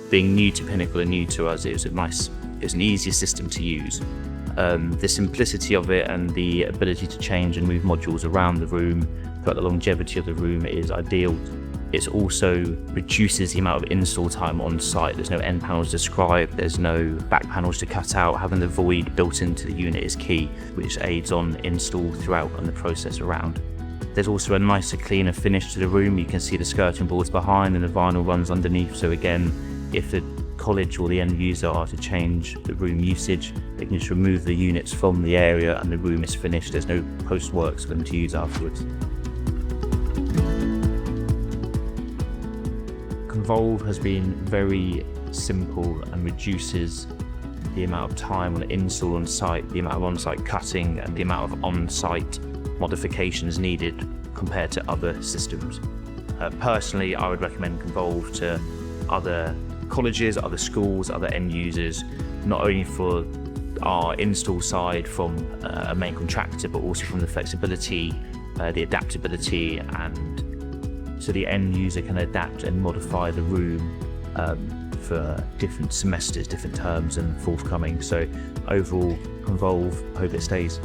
being new to Pinnacle and new to us, it was an easier system to use. The simplicity of it and the ability to change and move modules around the room throughout the longevity of the room is ideal. It also reduces the amount of install time on site. There's no end panels described, there's no back panels to cut out. Having the void built into the unit is key, which aids on install throughout and the process around. There's also a nicer, cleaner finish to the room. You can see the skirting boards behind and the vinyl runs underneath. So again, if the college or the end user are to change the room usage, they can just remove the units from the area and the room is finished. There's no post-works for them to use afterwards. Konvolve has been very simple and reduces the amount of time on install on site, the amount of on-site cutting and the amount of on-site modifications needed compared to other systems. Personally, I would recommend Konvolve to other colleges, other schools, other end users, not only for our install side from a main contractor, but also from the flexibility, the adaptability, and so the end user can adapt and modify the room for different semesters, different terms and forthcoming. So overall, Konvolve, hope it stays.